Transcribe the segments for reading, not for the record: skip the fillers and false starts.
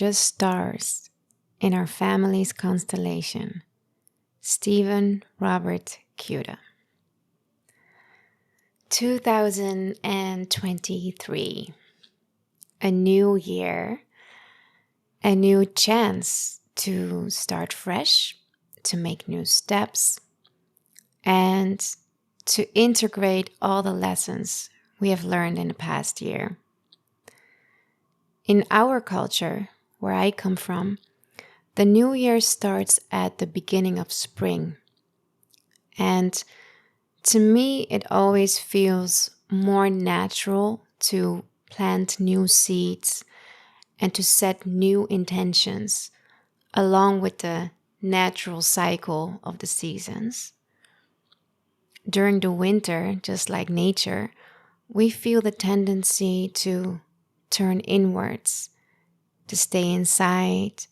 just stars in our family's constellation. Stephen Robert Cuda. 2023. A new year, a new chance to start fresh, to make new steps, and to integrate all the lessons we have learned in the past year. In our culture, where I come from, the new year starts at the beginning of spring. And to me, it always feels more natural to plant new seeds and to set new intentions along with the natural cycle of the seasons. During the winter, just like nature, we feel the tendency to turn inwards, to stay inside,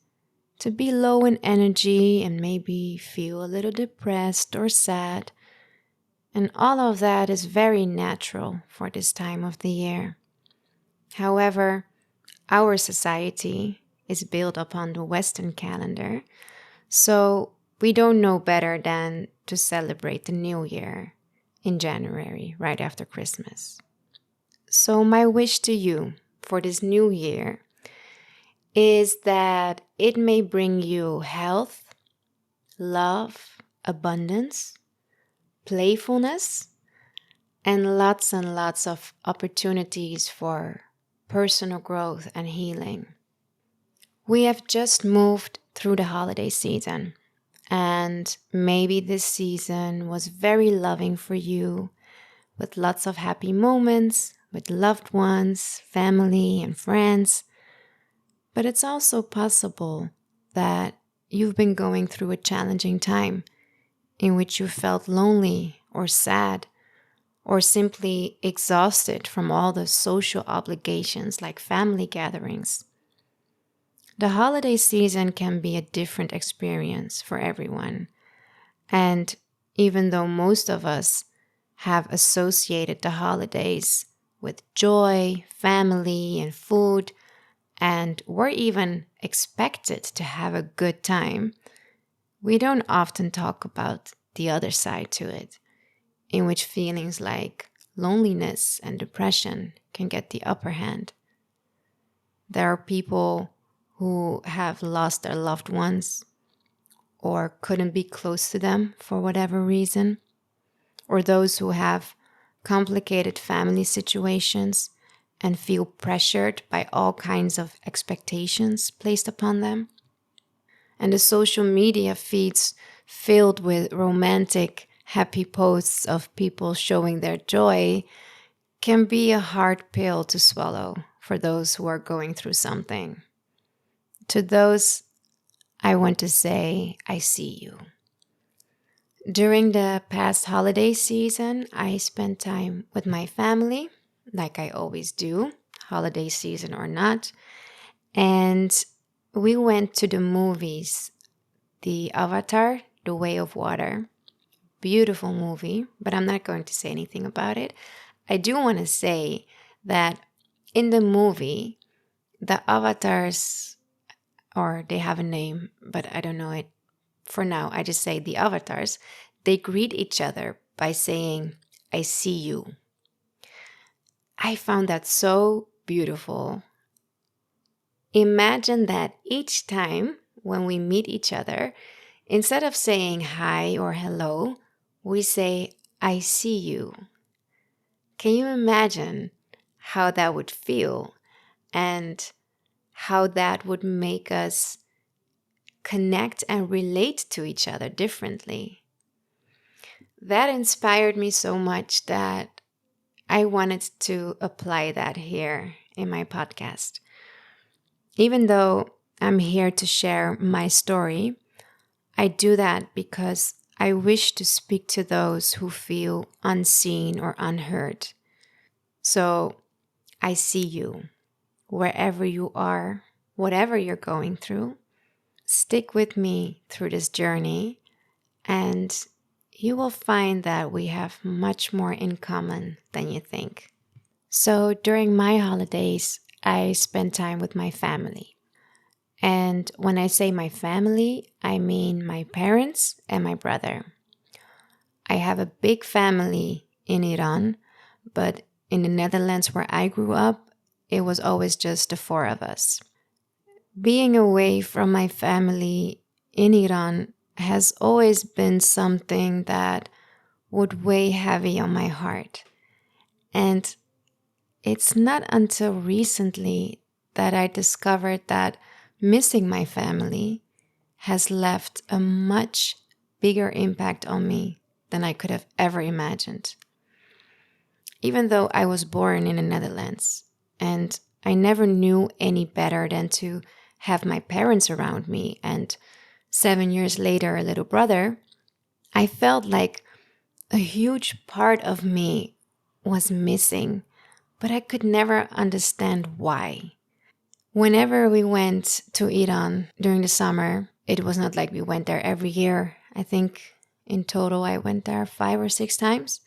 to be low in energy and maybe feel a little depressed or sad. And all of that is very natural for this time of the year. However, our society is built upon the Western calendar, so we don't know better than to celebrate the New Year in January, right after Christmas. So my wish to you for this new year is that it may bring you health, love, abundance, playfulness, and lots of opportunities for personal growth and healing. We have just moved through the holiday season, and maybe this season was very loving for you, with lots of happy moments with loved ones, family, and friends. But it's also possible that you've been going through a challenging time in which you felt lonely or sad or simply exhausted from all the social obligations like family gatherings. The holiday season can be a different experience for everyone. And even though most of us have associated the holidays with joy, family, and food, and we're even expected to have a good time, we don't often talk about the other side to it, in which feelings like loneliness and depression can get the upper hand. There are people who have lost their loved ones or couldn't be close to them for whatever reason, or those who have complicated family situations and feel pressured by all kinds of expectations placed upon them. And the social media feeds filled with romantic, happy posts of people showing their joy can be a hard pill to swallow for those who are going through something. To those, I want to say, I see you. During the past holiday season, I spent time with my family, like I always do, holiday season or not. And we went to the movies, the Avatar, The Way of Water. Beautiful movie, but I'm not going to say anything about it. I do want to say that in the movie, the avatars, or they have a name, but I don't know it for now. I just say the avatars. They greet each other by saying, "I see you." I found that so beautiful. Imagine that each time when we meet each other, instead of saying hi or hello, we say, "I see you." Can you imagine how that would feel and how that would make us connect and relate to each other differently? That inspired me so much that I wanted to apply that here in my podcast. Even though I'm here to share my story, I do that because I wish to speak to those who feel unseen or unheard. So I see you, wherever you are, whatever you're going through. Stick with me through this journey, and you will find that we have much more in common than you think. So during my holidays, I spend time with my family. And when I say my family, I mean my parents and my brother. I have a big family in Iran, but in the Netherlands where I grew up, it was always just the four of us. Being away from my family in Iran has always been something that would weigh heavy on my heart. And it's not until recently that I discovered that missing my family has left a much bigger impact on me than I could have ever imagined. Even though I was born in the Netherlands and I never knew any better than to have my parents around me and 7 years later a little brother, I felt like a huge part of me was missing, but I could never understand why. Whenever we went to Iran during the summer, it was not like we went there every year. I think in total I went there 5 or 6 times.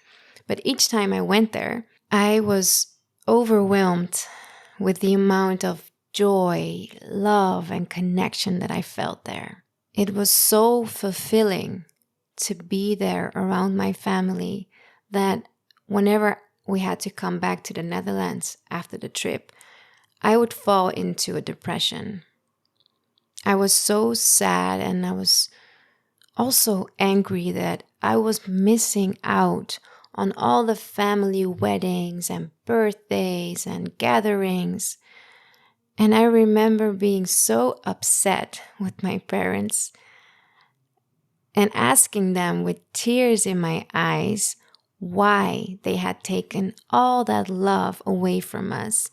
But each time I went there, I was overwhelmed with the amount of joy, love, and connection that I felt there. It was so fulfilling to be there around my family that whenever we had to come back to the Netherlands after the trip, I would fall into a depression. I was so sad and I was also angry that I was missing out on all the family weddings and birthdays and gatherings. And I remember being so upset with my parents and asking them with tears in my eyes why they had taken all that love away from us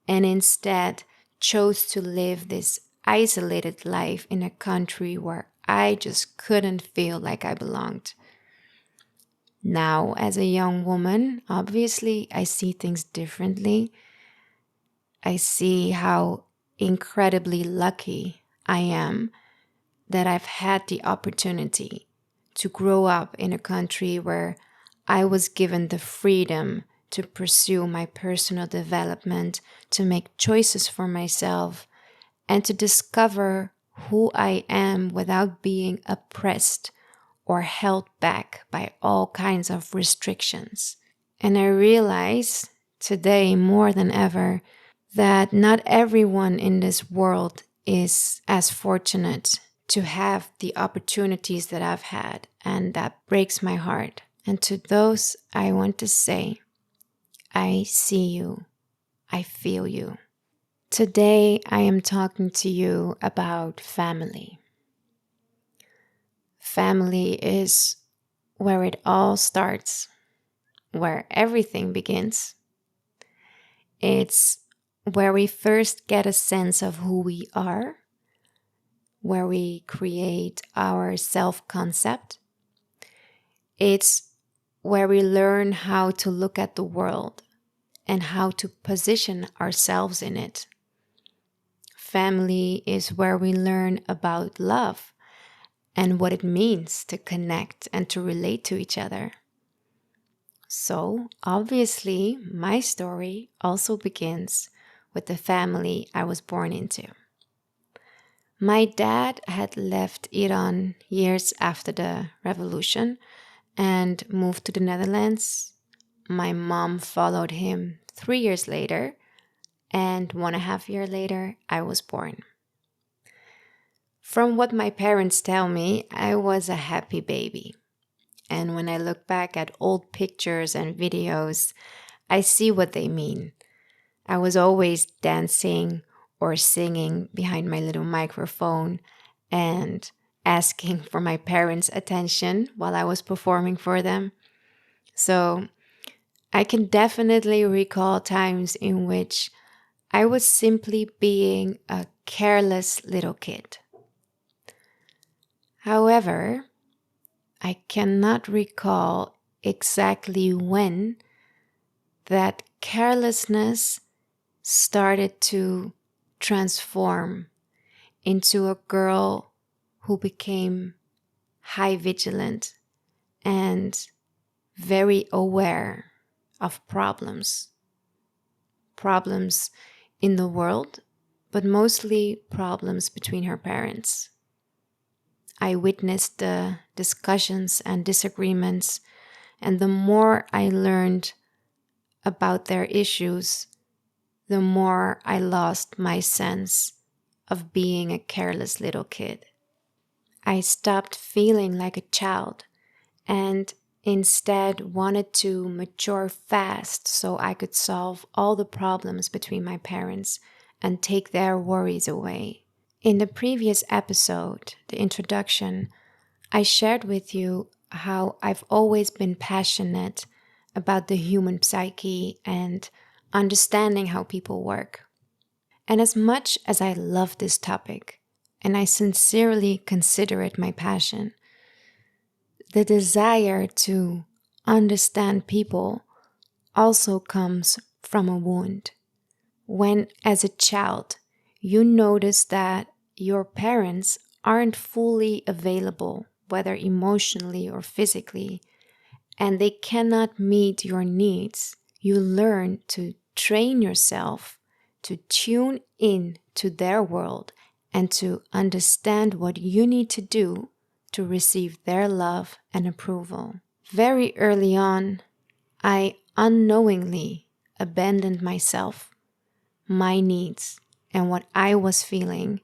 and instead chose to live this isolated life in a country where I just couldn't feel like I belonged. Now, as a young woman, obviously, I see things differently. I see how incredibly lucky I am that I've had the opportunity to grow up in a country where I was given the freedom to pursue my personal development, to make choices for myself, and to discover who I am without being oppressed or held back by all kinds of restrictions. And I realize today more than ever that not everyone in this world is as fortunate to have the opportunities that I've had, and that breaks my heart. And to those, I want to say, I see you, I feel you. Today, I am talking to you about family. Family is where it all starts, where everything begins. It's where we first get a sense of who we are, where we create our self-concept. It's where we learn how to look at the world and how to position ourselves in it. Family is where we learn about love and what it means to connect and to relate to each other. So, obviously, my story also begins with the family I was born into. My dad had left Iran years after the revolution and moved to the Netherlands. My mom followed him 3 years later, and 1.5 years later, I was born. From what my parents tell me, I was a happy baby. And when I look back at old pictures and videos, I see what they mean. I was always dancing or singing behind my little microphone and asking for my parents' attention while I was performing for them. So I can definitely recall times in which I was simply being a careless little kid. However, I cannot recall exactly when that carelessness started to transform into a girl who became high vigilant and very aware of problems in the world, but mostly problems between her parents. I witnessed the discussions and disagreements, and the more I learned about their issues, the more I lost my sense of being a careless little kid. I stopped feeling like a child and instead wanted to mature fast so I could solve all the problems between my parents and take their worries away. In the previous episode, the introduction, I shared with you how I've always been passionate about the human psyche and understanding how people work. And as much as I love this topic, and I sincerely consider it my passion, the desire to understand people also comes from a wound. When, as a child, you notice that your parents aren't fully available, whether emotionally or physically, and they cannot meet your needs, you learn to train yourself to tune in to their world and to understand what you need to do to receive their love and approval. Very early on, I unknowingly abandoned myself, my needs, and what I was feeling,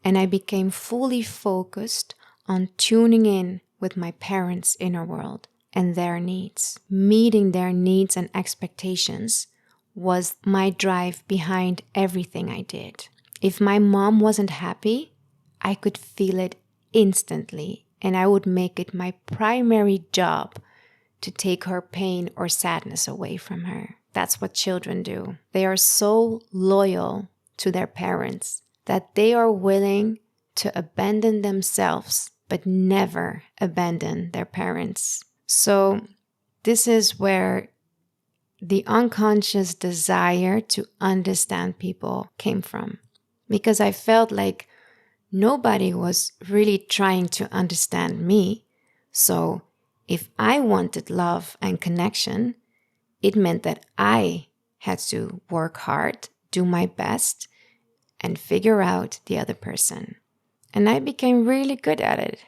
and I became fully focused on tuning in with my parents' inner world and their needs. Meeting their needs and expectations was my drive behind everything I did. If my mom wasn't happy, I could feel it instantly, and I would make it my primary job to take her pain or sadness away from her. That's what children do. They are so loyal to their parents that they are willing to abandon themselves, but never abandon their parents. So this is where the unconscious desire to understand people came from. Because I felt like nobody was really trying to understand me. So if I wanted love and connection, it meant that I had to work hard, do my best, and figure out the other person. And I became really good at it.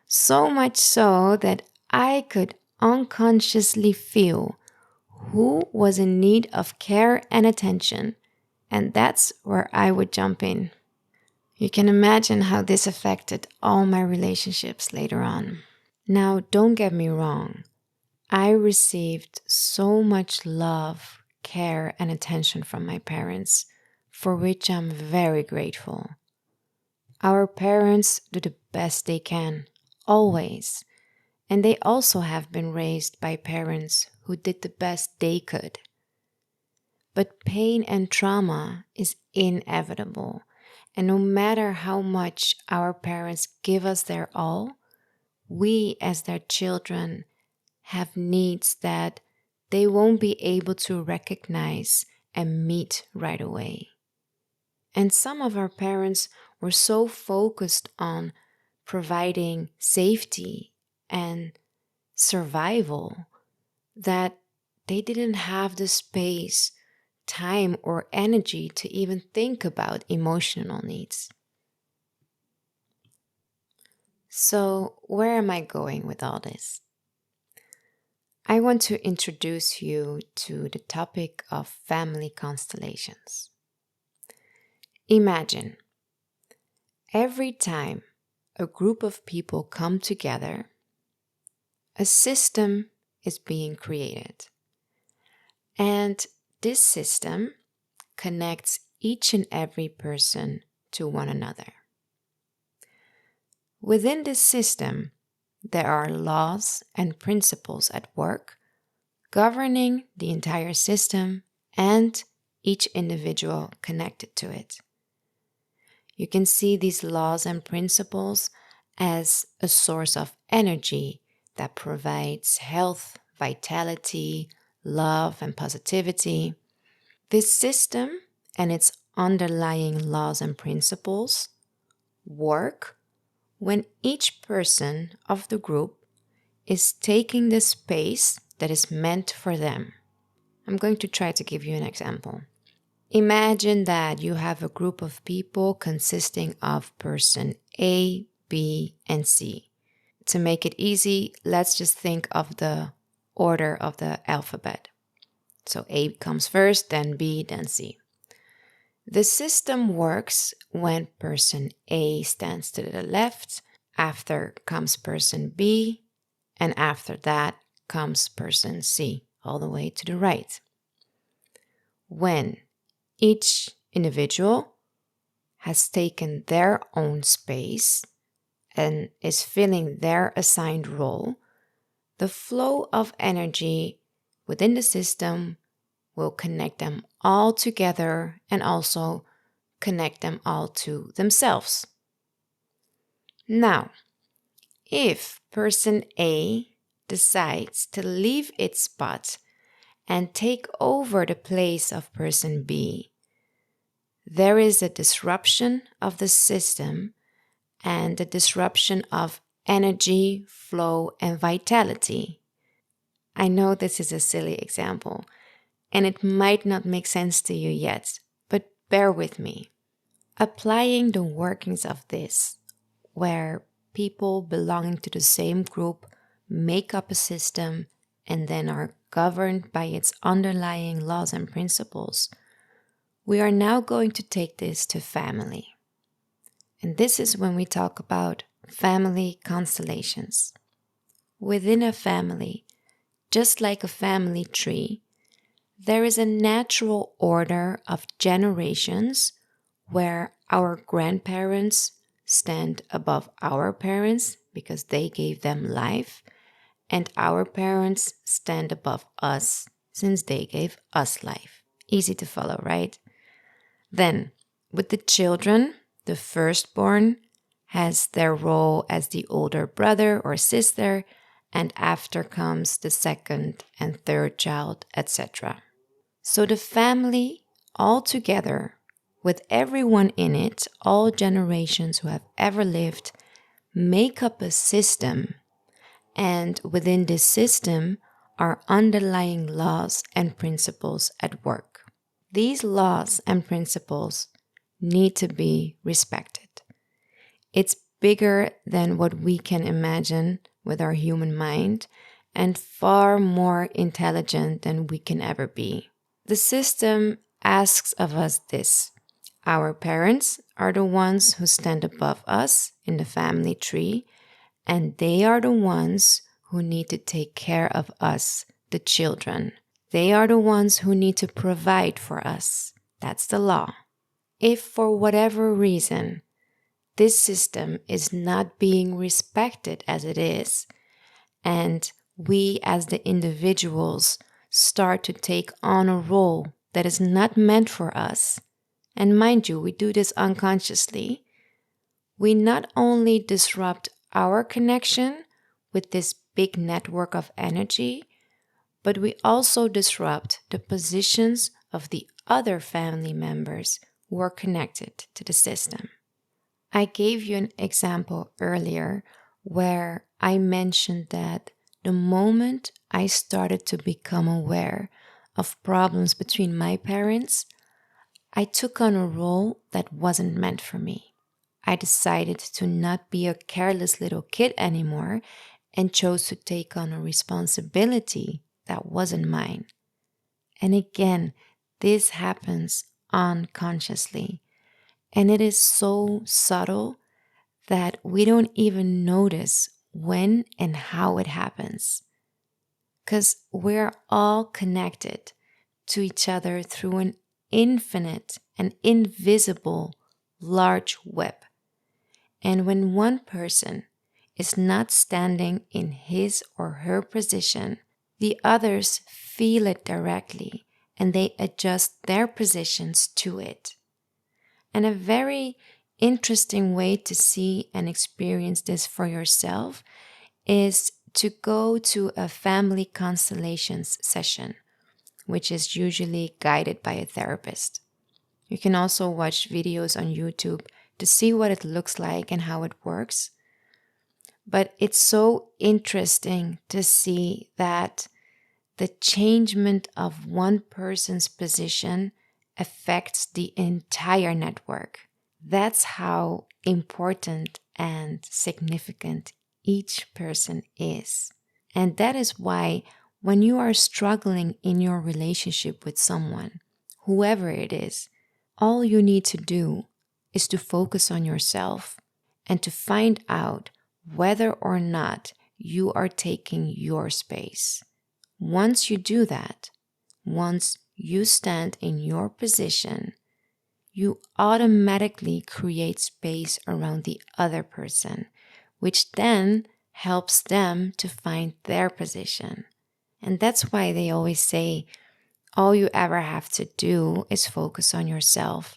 So much so that I could unconsciously feel who was in need of care and attention. And that's where I would jump in. You can imagine how this affected all my relationships later on. Now, don't get me wrong. I received so much love, care, and attention from my parents, for which I'm very grateful. Our parents do the best they can, always. And they also have been raised by parents who did the best they could. But pain and trauma is inevitable. And no matter how much our parents give us their all, we as their children have needs that they won't be able to recognize and meet right away. And some of our parents were so focused on providing safety and survival that they didn't have the space, time, or energy to even think about emotional needs. So, where am I going with all this? I want to introduce you to the topic of family constellations. Imagine every time a group of people come together, a system is being created. And this system connects each and every person to one another. Within this system, there are laws and principles at work governing the entire system and each individual connected to it. You can see these laws and principles as a source of energy that provides health, vitality, love, and positivity. This system and its underlying laws and principles work when each person of the group is taking the space that is meant for them. I'm going to try to give you an example. Imagine that you have a group of people consisting of person A, B, and C. To make it easy, let's just think of the order of the alphabet. So A comes first, then B, then C. The system works when person A stands to the left, after comes person B, and after that comes person C, all the way to the right. When each individual has taken their own space and is filling their assigned role, the flow of energy within the system will connect them all together and also connect them all to themselves. Now, if person A decides to leave its spot and take over the place of person B, there is a disruption of the system and a disruption of energy, flow, and vitality. I know this is a silly example, and it might not make sense to you yet, but bear with me. Applying the workings of this, where people belonging to the same group make up a system and then are governed by its underlying laws and principles, we are now going to take this to family. And this is when we talk about family constellations. Within a family, just like a family tree, there is a natural order of generations where our grandparents stand above our parents because they gave them life, and our parents stand above us since they gave us life. Easy to follow, right? Then, with the children, the firstborn has their role as the older brother or sister, and after comes the second and third child, etc. So the family all together, with everyone in it, all generations who have ever lived, make up a system. And within this system are underlying laws and principles at work. These laws and principles need to be respected. It's bigger than what we can imagine with our human mind and far more intelligent than we can ever be. The system asks of us this. Our parents are the ones who stand above us in the family tree, and they are the ones who need to take care of us, the children. They are the ones who need to provide for us. That's the law. If for whatever reason this system is not being respected as it is, and we as the individuals start to take on a role that is not meant for us, and mind you, we do this unconsciously, we not only disrupt our connection with this big network of energy, but we also disrupt the positions of the other family members who are connected to the system. I gave you an example earlier where I mentioned that the moment I started to become aware of problems between my parents, I took on a role that wasn't meant for me. I decided to not be a careless little kid anymore and chose to take on a responsibility that wasn't mine. And again, this happens unconsciously. And it is so subtle that we don't even notice when and how it happens. Because we're all connected to each other through an infinite and invisible large web. And when one person is not standing in his or her position, the others feel it directly and they adjust their positions to it. And a very interesting way to see and experience this for yourself is to go to a Family Constellations session, which is usually guided by a therapist. You can also watch videos on YouTube to see what it looks like and how it works. But it's so interesting to see that the changement of one person's position affects the entire network. That's how important and significant each person is. And that is why when you are struggling in your relationship with someone, whoever it is, all you need to do is to focus on yourself and to find out whether or not you are taking your space. Once you do that, once you stand in your position, you automatically create space around the other person, which then helps them to find their position. And that's why they always say, all you ever have to do is focus on yourself.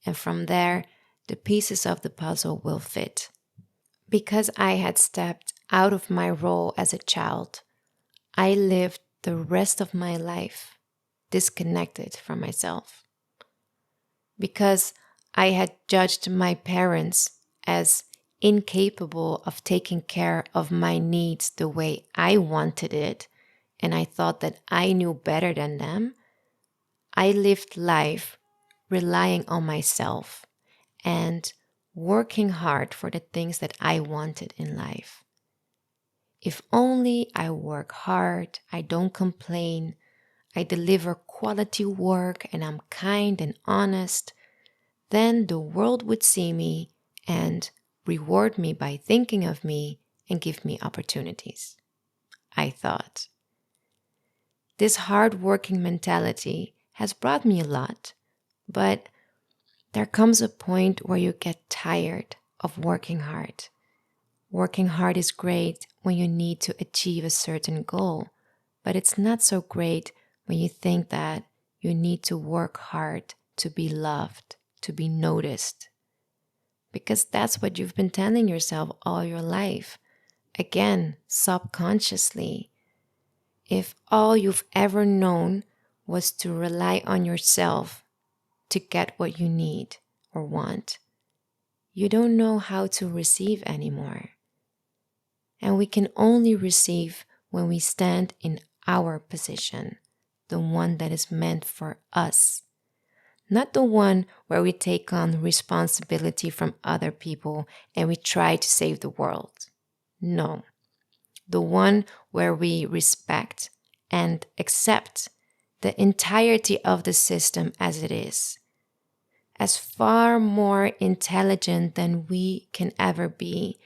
And from there, the pieces of the puzzle will fit. Because I had stepped out of my role as a child, I lived the rest of my life disconnected from myself. Because I had judged my parents as incapable of taking care of my needs the way I wanted it, and I thought that I knew better than them, I lived life relying on myself and working hard for the things that I wanted in life. If only I work hard, I don't complain, I deliver quality work, and I'm kind and honest, then the world would see me and reward me by thinking of me and give me opportunities, I thought. This hard-working mentality has brought me a lot, but there comes a point where you get tired of working hard. Working hard is great when you need to achieve a certain goal, but it's not so great when you think that you need to work hard to be loved, to be noticed. Because that's what you've been telling yourself all your life. Again, subconsciously. If all you've ever known was to rely on yourself to get what you need or want, you don't know how to receive anymore. And we can only receive when we stand in our position, the one that is meant for us. Not the one where we take on responsibility from other people and we try to save the world. No. The one where we respect and accept the entirety of the system as it is, as far more intelligent than we can ever be,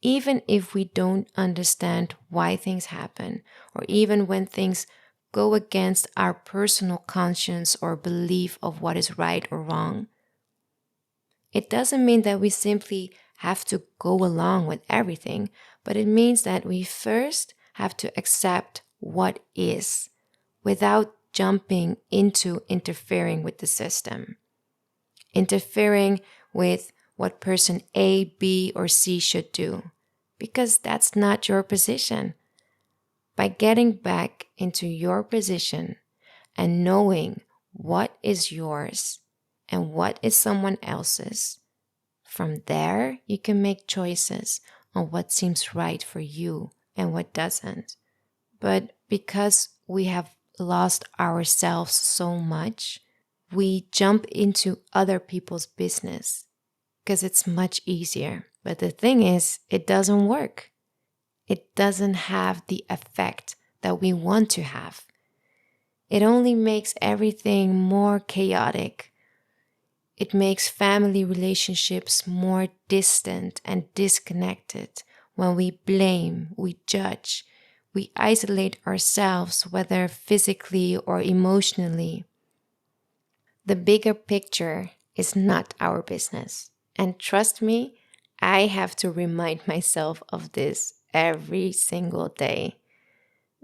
even if we don't understand why things happen, or even when things go against our personal conscience or belief of what is right or wrong. It doesn't mean that we simply have to go along with everything, but it means that we first have to accept what is without jumping into interfering with the system. Interfering with what person A, B, or C should do, because that's not your position. By getting back into your position and knowing what is yours and what is someone else's, from there you can make choices on what seems right for you and what doesn't. But because we have lost ourselves so much, we jump into other people's business because it's much easier. But the thing is, it doesn't work. It doesn't have the effect that we want to have. It only makes everything more chaotic. It makes family relationships more distant and disconnected when we blame, we judge, we isolate ourselves, whether physically or emotionally. The bigger picture is not our business. And trust me, I have to remind myself of this every single day,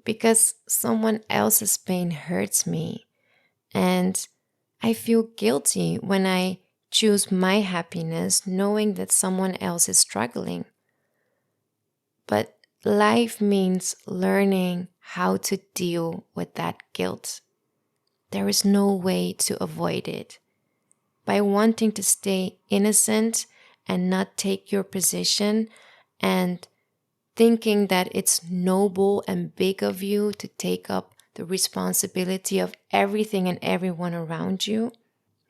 because someone else's pain hurts me, and I feel guilty when I choose my happiness knowing that someone else is struggling. But life means learning how to deal with that guilt. There is no way to avoid it. By wanting to stay innocent and not take your position and thinking that it's noble and big of you to take up the responsibility of everything and everyone around you,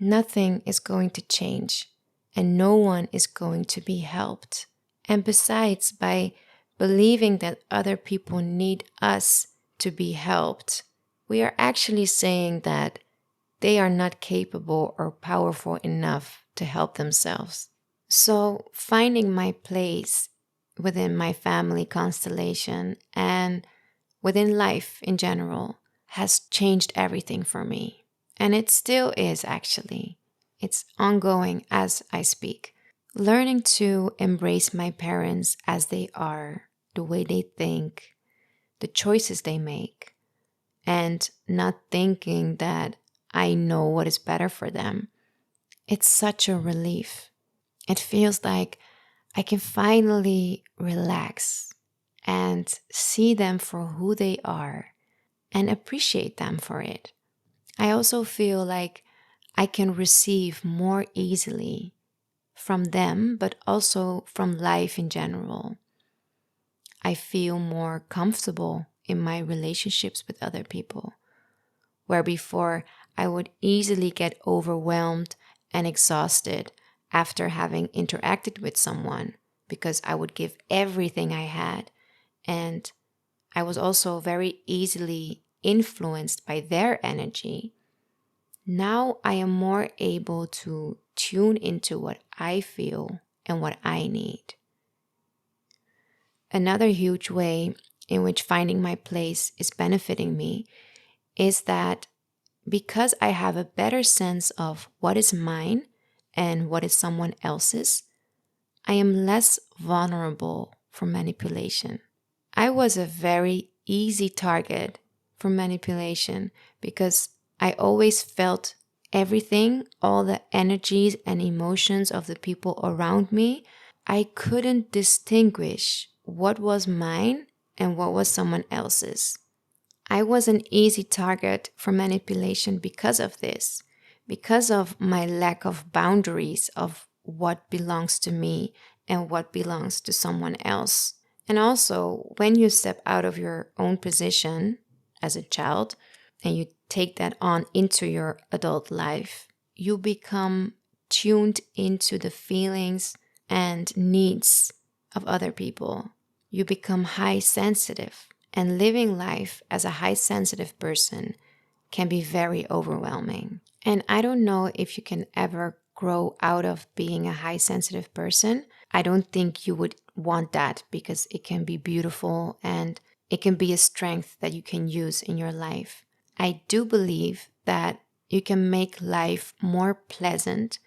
nothing is going to change and no one is going to be helped. And besides, by believing that other people need us to be helped, we are actually saying that they are not capable or powerful enough to help themselves. So finding my place within my family constellation and within life in general has changed everything for me. And it still is, actually. It's ongoing as I speak. Learning to embrace my parents as they are, the way they think, the choices they make, and not thinking that I know what is better for them. It's such a relief. It feels like I can finally relax and see them for who they are and appreciate them for it. I also feel like I can receive more easily from them, but also from life in general. I feel more comfortable in my relationships with other people, where before I would easily get overwhelmed and exhausted after having interacted with someone because I would give everything I had, and I was also very easily influenced by their energy. Now I am more able to tune into what I feel and what I need. Another huge way in which finding my place is benefiting me is that because I have a better sense of what is mine and what is someone else's, I am less vulnerable for manipulation. I was a very easy target for manipulation because I always felt everything, all the energies and emotions of the people around me. I couldn't distinguish what was mine and what was someone else's. I was an easy target for manipulation because of this, because of my lack of boundaries of what belongs to me and what belongs to someone else. And also, when you step out of your own position as a child and you take that on into your adult life, you become tuned into the feelings and needs of other people. You become high sensitive, and living life as a high sensitive person can be very overwhelming. And I don't know if you can ever grow out of being a high sensitive person. I don't think you would want that because it can be beautiful and it can be a strength that you can use in your life. I do believe that you can make life more pleasant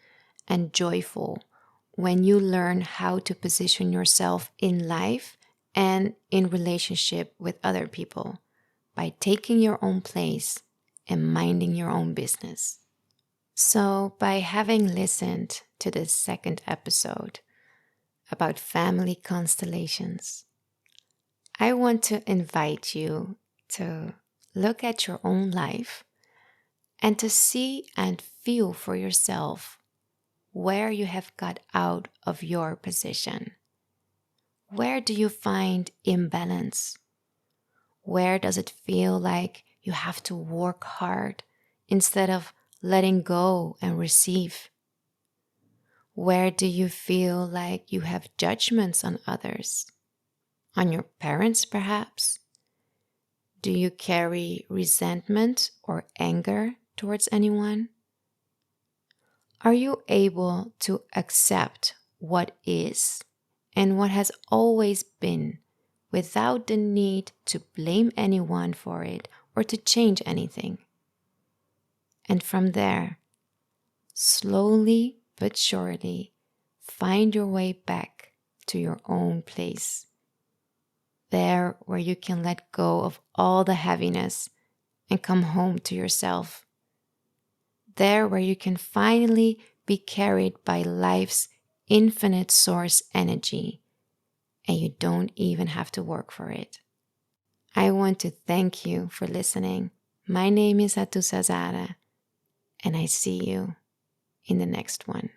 and joyful when you learn how to position yourself in life and in relationship with other people by taking your own place and minding your own business. So, by having listened to this second episode about family constellations, I want to invite you to look at your own life and to see and feel for yourself where you have got out of your position. Where do you find imbalance? Where does it feel like you have to work hard instead of letting go and receive? Where do you feel like you have judgments on others? On your parents, perhaps? Do you carry resentment or anger towards anyone? Are you able to accept what is and what has always been without the need to blame anyone for it or to change anything? And from there, slowly but surely, find your way back to your own place. There where you can let go of all the heaviness and come home to yourself. There where you can finally be carried by life's infinite source energy, and you don't even have to work for it. I want to thank you for listening. My name is Atusa Zara, and I see you in the next one.